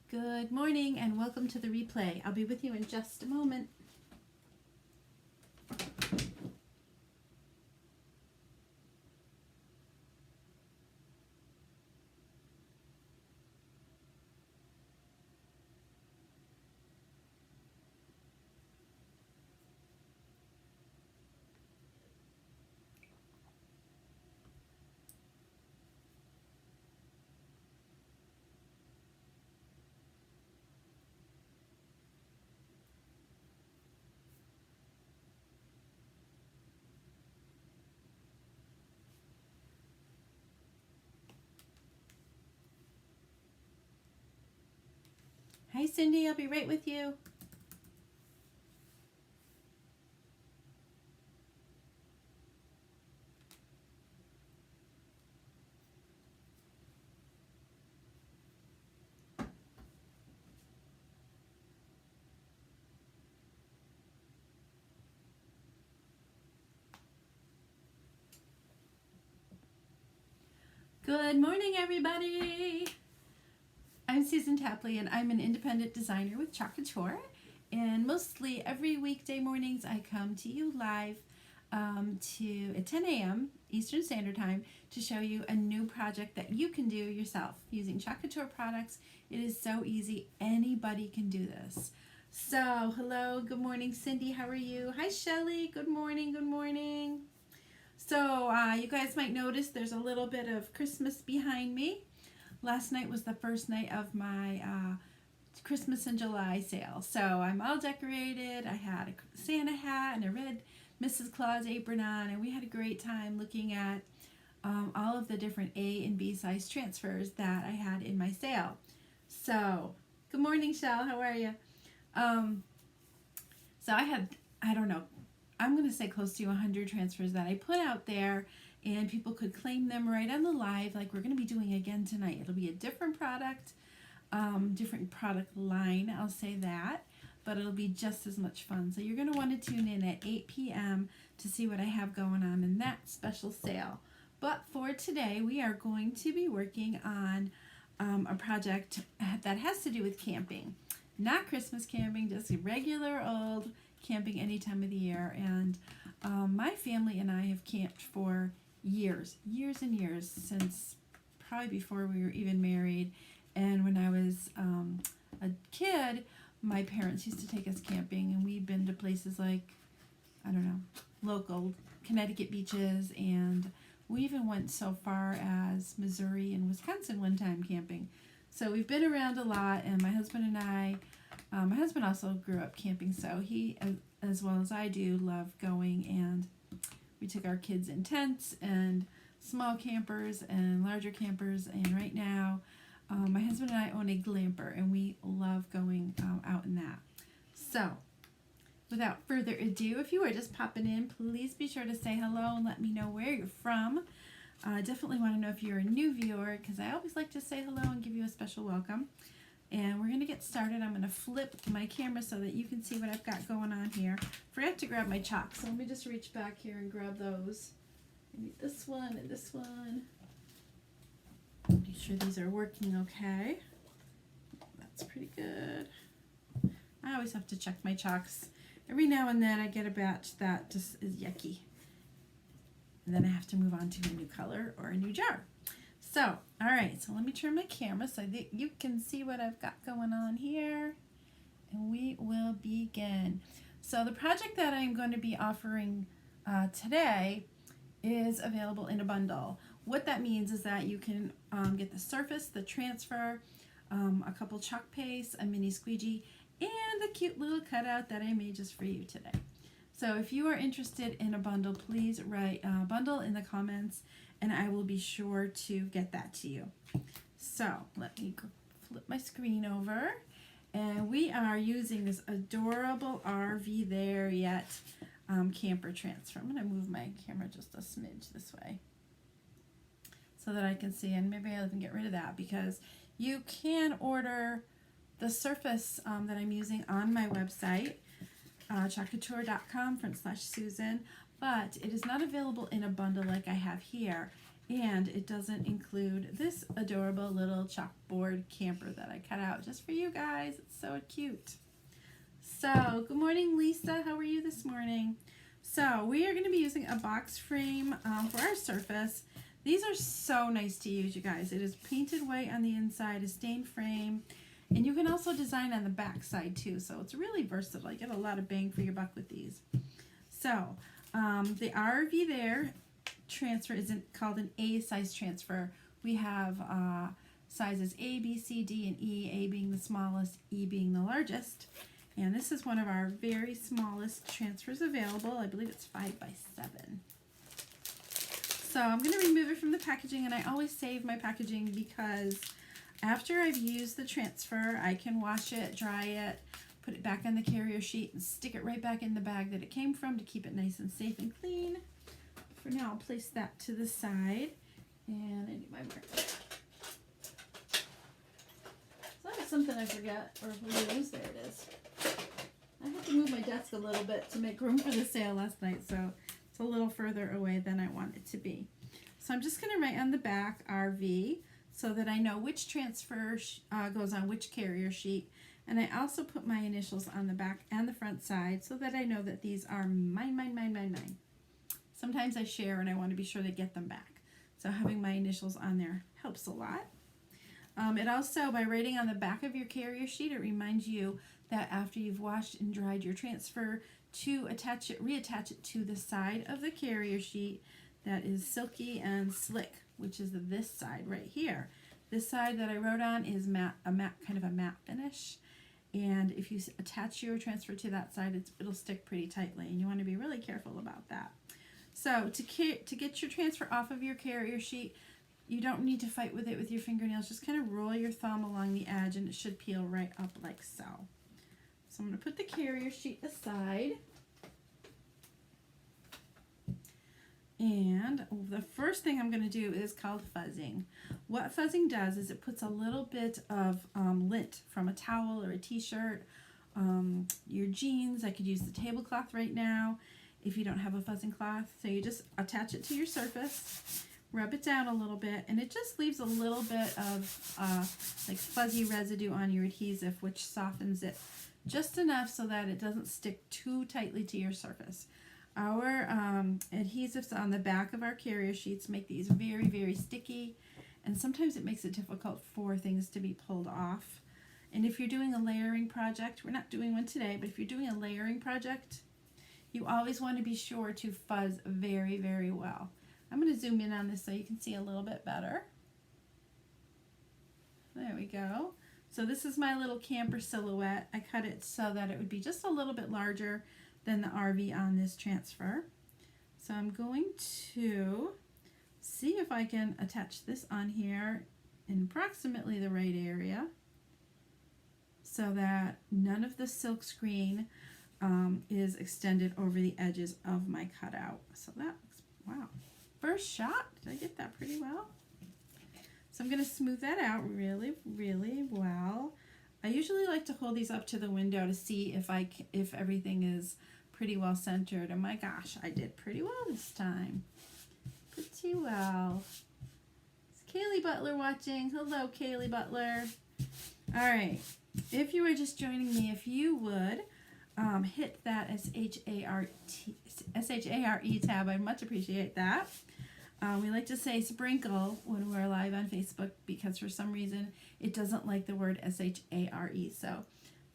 Good morning and welcome to the replay. I'll be with you in just a moment. Hi Cindy, I'll be right with you. Good morning everybody. I'm Susan Tapley and I'm an independent designer with Club Couture, and mostly every weekday mornings I come to you live at 10 a.m. Eastern Standard Time to show you a new project that you can do yourself using Club Couture products. It is so easy, anybody can do this. So hello, good morning Cindy, how are you? Hi Shelly, good morning, good morning. So you guys might notice there's a little bit of Christmas behind me. Last night was the first night of my Christmas in July sale. So I'm all decorated. I had a Santa hat and a red Mrs. Claus apron on, and we had a great time looking at all of the different A and B size transfers that I had in my sale. So, good morning, Shell. How are you? So I don't know, I'm going to say close to 100 transfers that I put out there, and people could claim them right on the live like we're going to be doing again tonight. It'll be a different product line, I'll say that, but it'll be just as much fun. So you're going to want to tune in at 8 p.m. to see what I have going on in that special sale. But for today, we are going to be working on a project that has to do with camping. Not Christmas camping, just regular old camping any time of the year. And my family and I have camped for years and years, since probably before we were even married. And when I was a kid, my parents used to take us camping, and we've been to places like, I don't know, local Connecticut beaches, and we even went so far as Missouri and Wisconsin one time camping. So we've been around a lot, and my husband and I, my husband also grew up camping, so he, as well as I do, love going, and we took our kids in tents and small campers and larger campers, and right now my husband and I own a glamper, and we love going out in that. So without further ado, if you are just popping in, please be sure to say hello and let me know where you're from. Definitely want to know if you're a new viewer, because I always like to say hello and give you a special welcome. And we're going to get started. I'm going to flip my camera so that you can see what I've got going on here. Forgot to grab my chalk, so let me just reach back here and grab those. I need this one and this one. Make sure these are working okay. That's pretty good. I always have to check my chalks. Every now and then I get a batch that just is yucky. And then I have to move on to a new color or a new jar. So, all right, so let me turn my camera so that you can see what I've got going on here. And we will begin. So the project that I'm going to be offering today is available in a bundle. What that means is that you can get the surface, the transfer, a couple chalk pastes, a mini squeegee, and a cute little cutout that I made just for you today. So if you are interested in a bundle, please write bundle in the comments, and I will be sure to get that to you. So let me flip my screen over, and we are using this adorable Are We There Yet camper transfer. I'm going to move my camera just a smidge this way so that I can see, and maybe I'll even get rid of that, because you can order the surface that I'm using on my website, clubcouture.com/Susan, but it is not available in a bundle like I have here. And it doesn't include this adorable little chalkboard camper that I cut out just for you guys. It's so cute. So, good morning, Lisa. How are you this morning? So, we are going to be using a box frame for our surface. These are so nice to use, you guys. It is painted white on the inside, a stained frame, and you can also design on the back side too. So, it's really versatile. You get a lot of bang for your buck with these. So, the RV there transfer isn't called an A size transfer. We have sizes A, B, C, D, and E, A being the smallest, E being the largest. And this is one of our very smallest transfers available. I believe it's 5x7. So I'm going to remove it from the packaging, and I always save my packaging because after I've used the transfer, I can wash it, dry it, put it back on the carrier sheet, and stick it right back in the bag that it came from to keep it nice and safe and clean. For now, I'll place that to the side, and I need my marker. So that's something I forget or lose. There it is. I had to move my desk a little bit to make room for the sale last night, so it's a little further away than I want it to be. So I'm just going to write on the back RV so that I know which transfer goes on which carrier sheet. And I also put my initials on the back and the front side so that I know that these are mine. Sometimes I share and I want to be sure to get them back. So having my initials on there helps a lot. It also, by writing on the back of your carrier sheet, it reminds you that after you've washed and dried your transfer to reattach it to the side of the carrier sheet that is silky and slick, which is this side right here. This side that I wrote on is kind of a matte finish. And if you attach your transfer to that side, it'll stick pretty tightly, and you want to be really careful about that. So to get your transfer off of your carrier sheet, you don't need to fight with it with your fingernails. Just kind of roll your thumb along the edge, and it should peel right up like so. So I'm going to put the carrier sheet aside. And the first thing I'm going to do is called fuzzing. What fuzzing does is it puts a little bit of lint from a towel or a t-shirt, your jeans. I could use the tablecloth right now if you don't have a fuzzing cloth. So you just attach it to your surface, rub it down a little bit, and it just leaves a little bit of like fuzzy residue on your adhesive, which softens it just enough so that it doesn't stick too tightly to your surface. Our adhesives on the back of our carrier sheets make these very, very sticky, and sometimes it makes it difficult for things to be pulled off. And if you're doing a layering project, we're not doing one today, but if you're doing a layering project, you always want to be sure to fuzz very, very well. I'm going to zoom in on this so you can see a little bit better. There we go. So this is my little camper silhouette. I cut it so that it would be just a little bit larger than the RV on this transfer. So I'm going to see if I can attach this on here in approximately the right area so that none of the silk screen is extended over the edges of my cutout. So that looks, wow. First shot, did I get that pretty well? So I'm going to smooth that out really, really well. I usually like to hold these up to the window to see if everything is pretty well centered. And my gosh, I did pretty well this time. Pretty well. Is Kaylee Butler watching? Hello, Kaylee Butler. All right. If you were just joining me, if you would hit that SHARE tab, I'd much appreciate that. We like to say sprinkle when we're live on Facebook because for some reason it doesn't like the word SHARE. So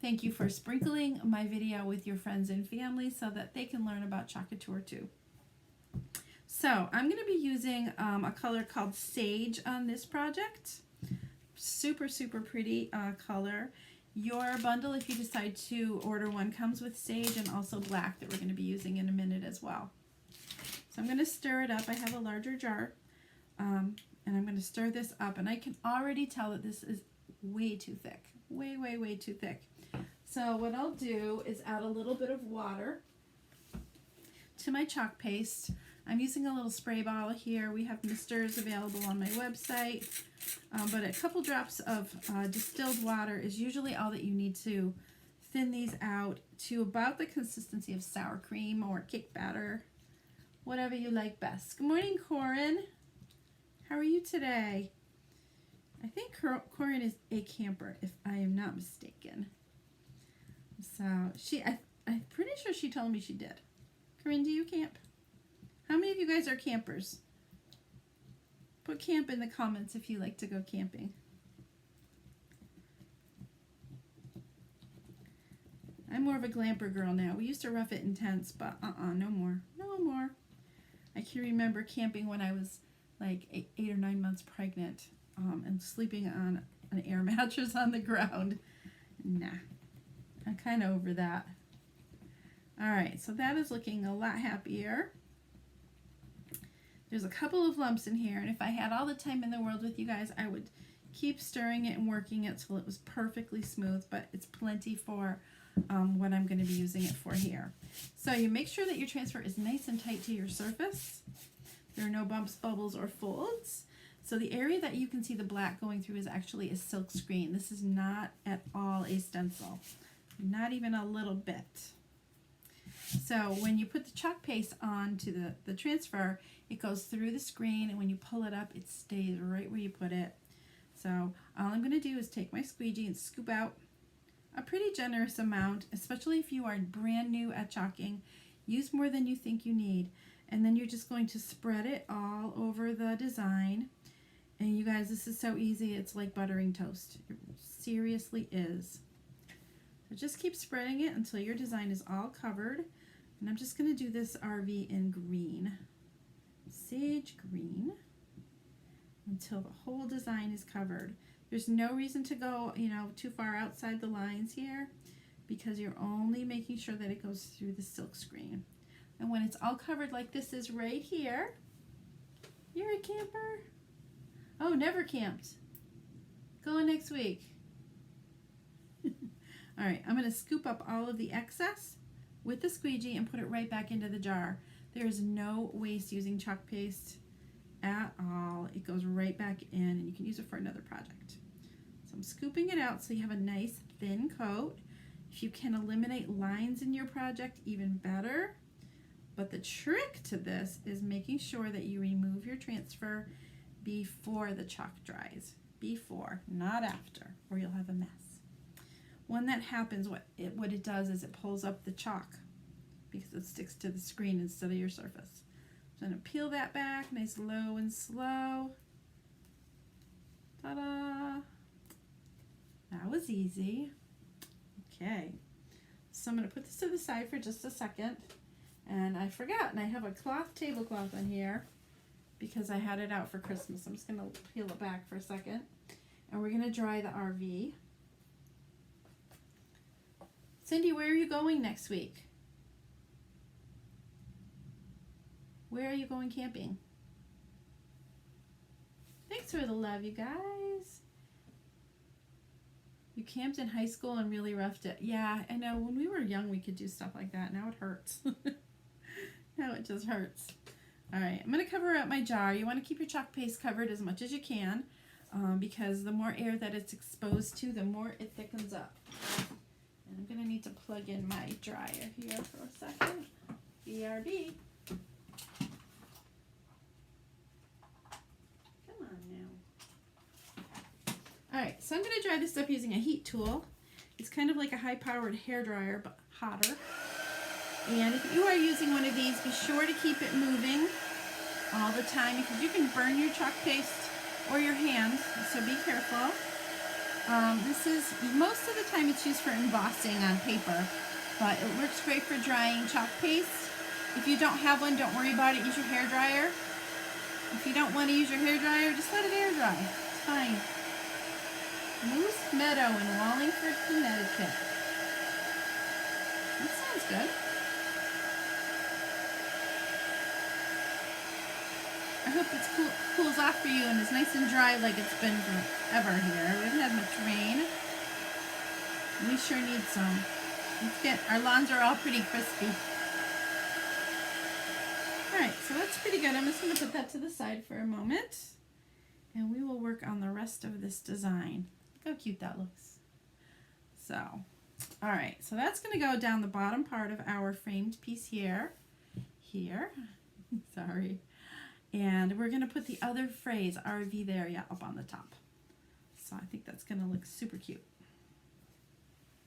thank you for sprinkling my video with your friends and family so that they can learn about Club Couture too. So I'm going to be using a color called Sage on this project. Super, super pretty color. Your bundle, if you decide to order one, comes with sage and also black that we're going to be using in a minute as well. So I'm going to stir it up. I have a larger jar, and I'm going to stir this up, and I can already tell that this is way too thick. Way, way, way too thick. So what I'll do is add a little bit of water to my chalk paste. I'm using a little spray bottle here. We have misters available on my website, but a couple drops of distilled water is usually all that you need to thin these out to about the consistency of sour cream or cake batter, whatever you like best. Good morning, Corin. How are you today? I think Corinne is a camper, if I am not mistaken. So I'm pretty sure she told me she did. Corinne, do you camp? How many of you guys are campers? Put camp in the comments if you like to go camping. I'm more of a glamper girl now. We used to rough it in tents, but no more. No more. I can remember camping when I was like 8 or 9 months pregnant and sleeping on an air mattress on the ground. Nah, I'm kind of over that. All right, so that is looking a lot happier. There's a couple of lumps in here, and if I had all the time in the world with you guys, I would keep stirring it and working it till it was perfectly smooth, but it's plenty for what I'm going to be using it for here. So you make sure that your transfer is nice and tight to your surface. There are no bumps, bubbles, or folds. So the area that you can see the black going through is actually a silk screen. This is not at all a stencil, not even a little bit. So when you put the chalk paste onto the transfer, it goes through the screen, and when you pull it up, it stays right where you put it. So all I'm going to do is take my squeegee and scoop out a pretty generous amount, especially if you are brand new at chalking. Use more than you think you need. And then you're just going to spread it all over the design. And you guys, this is so easy, it's like buttering toast. It seriously is. So just keep spreading it until your design is all covered. And I'm just going to do this RV in green. Sage green. Until the whole design is covered. There's no reason to go, too far outside the lines here, because you're only making sure that it goes through the silk screen. And when it's all covered like this is right here, you're a camper. Oh, never camped. Going next week. All right, I'm going to scoop up all of the excess with the squeegee and put it right back into the jar. There is no waste using chalk paste at all. It goes right back in, and you can use it for another project. So I'm scooping it out so you have a nice thin coat. If you can eliminate lines in your project, even better. But the trick to this is making sure that you remove your transfer before the chalk dries. Before, not after, or you'll have a mess. When that happens, what it does is it pulls up the chalk because it sticks to the screen instead of your surface. So I'm going to peel that back, nice low and slow. Ta-da! That was easy. Okay, so I'm going to put this to the side for just a second. And I forgot, and I have a tablecloth on here because I had it out for Christmas. I'm just going to peel it back for a second. And we're going to dry the RV. Cindy, where are you going next week? Where are you going camping? Thanks for the love, you guys. You camped in high school and really roughed it. Yeah, I know. When we were young, we could do stuff like that. Now it hurts. Now it just hurts. All right, I'm going to cover up my jar. You want to keep your chalk paste covered as much as you can because the more air that it's exposed to, the more it thickens up. And I'm going to need to plug in my dryer here for a second. BRB. Come on now. All right, so I'm going to dry this up using a heat tool. It's kind of like a high-powered hair dryer, but hotter. And if you are using one of these, be sure to keep it moving all the time because you can burn your chalk paste or your hands, so be careful. This is, most of the time it's used for embossing on paper, but it works great for drying chalk paste. If you don't have one, don't worry about it. Use your hair dryer. If you don't want to use your hair dryer, just let it air dry. It's fine. Moose Meadow in Wallingford, Connecticut. That sounds good. I hope it cools off for you and is nice and dry like it's been forever here. We haven't had much rain. We sure need some. Our lawns are all pretty crispy. Alright, so that's pretty good. I'm just going to put that to the side for a moment. And we will work on the rest of this design. Look how cute that looks. So, alright, so that's going to go down the bottom part of our framed piece here. Sorry. And we're going to put the other phrase, RV there, yeah, up on the top. So I think that's going to look super cute.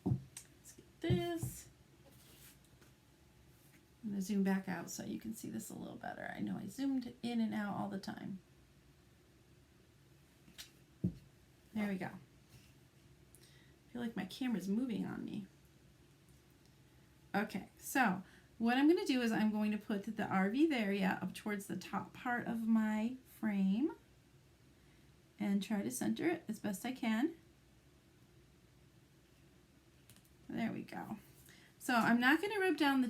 Let's get this. I'm going to zoom back out so you can see this a little better. I know I zoomed in and out all the time. There we go. I feel like my camera's moving on me. Okay, so what I'm going to do is I'm going to put the RV there, yeah, up towards the top part of my frame and try to center it as best I can. There we go. So I'm not going to rub down the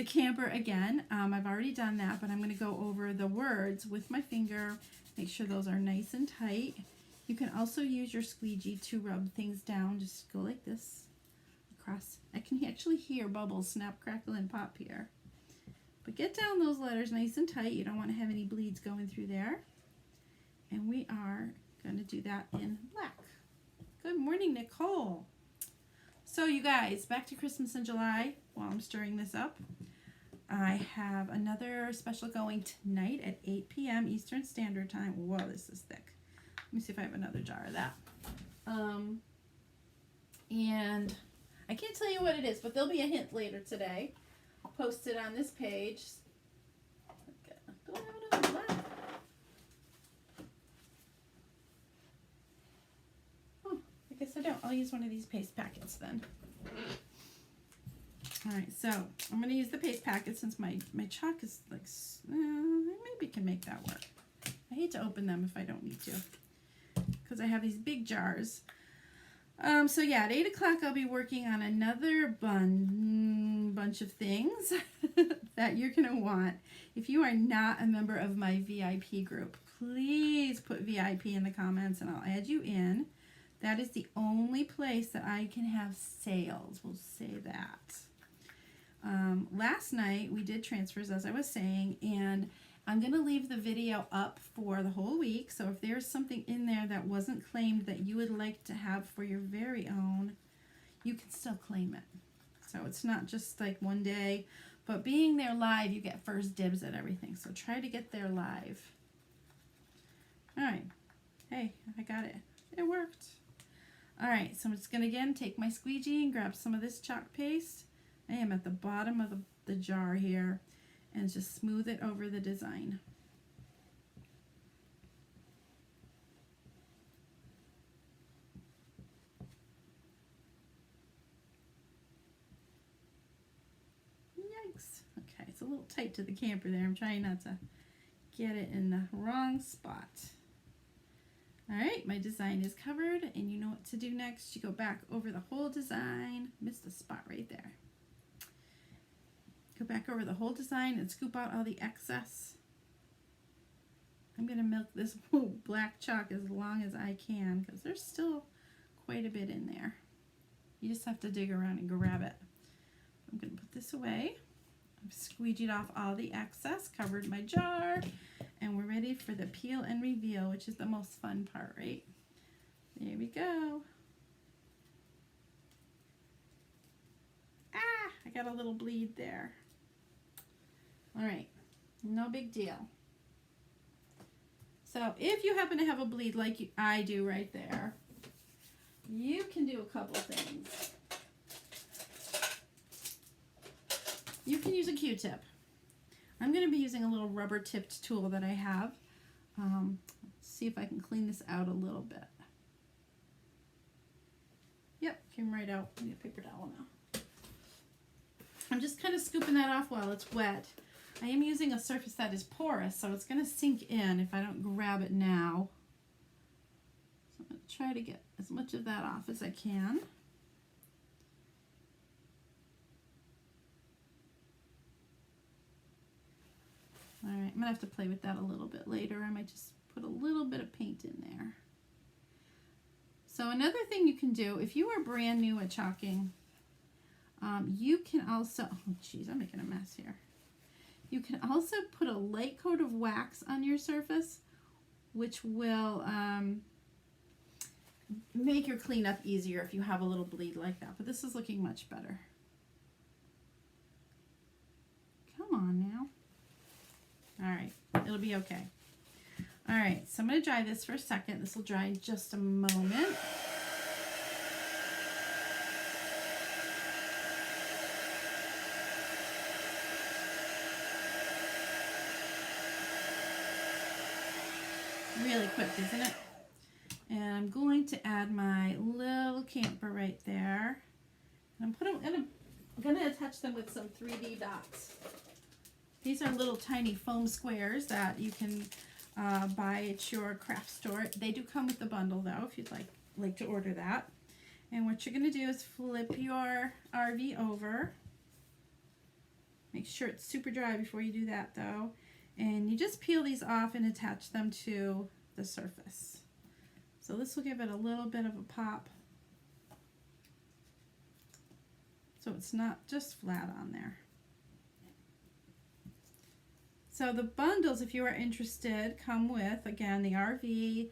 camper again. I've already done that, but I'm going to go over the words with my finger, make sure those are nice and tight. You can also use your squeegee to rub things down. Just go like this across. I can actually hear bubbles snap, crackle, and pop here. But get down those letters nice and tight. You don't want to have any bleeds going through there. And we are going to do that in black. Good morning, Nicole. So you guys, back to Christmas in July while I'm stirring this up. I have another special going tonight at 8 p.m. Eastern Standard Time. Whoa, this is thick. Let me see if I have another jar of that. And I can't tell you what it is, but there'll be a hint later today. I'll post it on this page. Do I have another black? Oh, I guess I don't. I'll use one of these paste packets then. Alright, so I'm going to use the paste packet since my chalk is like, maybe can make that work. I hate to open them if I don't need to, because I have these big jars. So yeah, at 8 o'clock I'll be working on another bunch of things that you're going to want. If you are not a member of my VIP group, please put VIP in the comments and I'll add you in. That is the only place that I can have sales. We'll say that. Last night we did transfers, as I was saying, and I'm going to leave the video up for the whole week. So if there's something in there that wasn't claimed that you would like to have for your very own, you can still claim it. So it's not just like one day, but being there live, you get first dibs at everything. So try to get there live. All right. Hey, I got it. It worked. All right, so I'm just going to, again, take my squeegee and grab some of this chalk paste. I am at the bottom of the jar here, and just smooth it over the design. Yikes. Okay, it's a little tight to the camper there. I'm trying not to get it in the wrong spot. All right, my design is covered, and you know what to do next. You go back over the whole design. Missed a spot right there. Go back over the whole design and scoop out all the excess. I'm going to milk this black chalk as long as I can because there's still quite a bit in there. You just have to dig around and grab it. I'm going to put this away. I've squeegeed off all the excess, covered my jar, and we're ready for the peel and reveal, which is the most fun part, right? There we go. Ah, I got a little bleed there. All right, no big deal. So if you happen to have a bleed like I do right there, you can do a couple things. You can use a Q-tip. I'm going to be using a little rubber tipped tool that I have. Let's see if I can clean this out a little bit. Yep, came right out. I need a paper towel now. I'm just kind of scooping that off while it's wet. I am using a surface that is porous, so it's going to sink in if I don't grab it now. So I'm going to try to get as much of that off as I can. All right, I'm going to have to play with that a little bit later. I might just put a little bit of paint in there. So another thing you can do, if you are brand new at chalking, you can also, oh geez, I'm making a mess here. You can also put a light coat of wax on your surface, which will make your cleanup easier if you have a little bleed like that. But this is looking much better. Come on now. it'll be okay. All right, so I'm going to dry this for a second. This will dry in just a moment. Really quick, isn't it? And I'm going to add my little camper right there. And I'm gonna attach them with some 3D dots. These are little tiny foam squares that you can buy at your craft store. They do come with the bundle though, if you'd like to order that. And what you're gonna do is flip your RV over. Make sure it's super dry before you do that though. And you just peel these off and attach them to the surface. So this will give it a little bit of a pop. So it's not just flat on there. So the bundles, if you are interested, come with, again, the RV,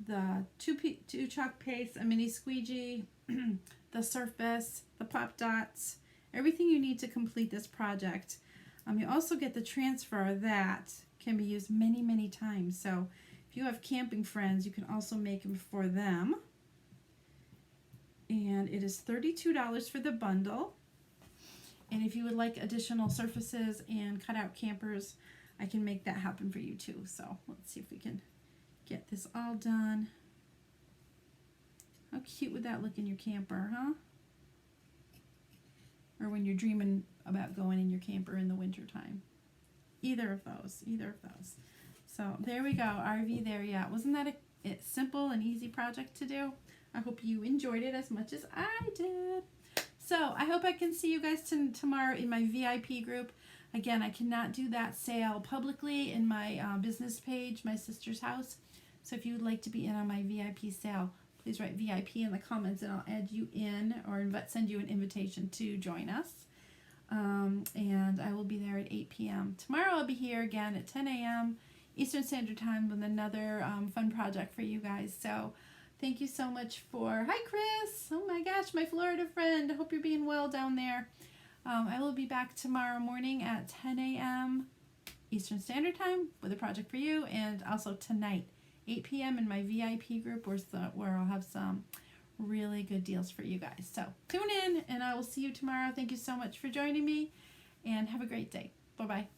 the two chalk paste, a mini squeegee, the surface, the pop dots, everything you need to complete this project. You also get the transfer that can be used many, many times. So if you have camping friends, you can also make them for them. And it is $32 for the bundle. And if you would like additional surfaces and cutout campers, I can make that happen for you too. So let's see if we can get this all done. How cute would that look in your camper, huh? Or when you're dreaming about going in your camper in the winter time. Either of those. So there we go, RV there, yeah. Wasn't that a simple and easy project to do? I hope you enjoyed it as much as I did. So I hope I can see you guys tomorrow in my VIP group. Again, I cannot do that sale publicly in my business page, My Sister's House. So if you would like to be in on my VIP sale, please write VIP in the comments and I'll add you in or send you an invitation to join us. And I will be there at 8 p.m. Tomorrow I'll be here again at 10 a.m. Eastern Standard Time with another fun project for you guys. So thank you so much for... Hi, Chris! Oh my gosh, my Florida friend. I hope you're being well down there. I will be back tomorrow morning at 10 a.m. Eastern Standard Time with a project for you. And also tonight, 8 p.m. in my VIP group where I'll have some really good deals for you guys. So tune in and I will see you tomorrow. Thank you so much for joining me and have a great day. Bye-bye.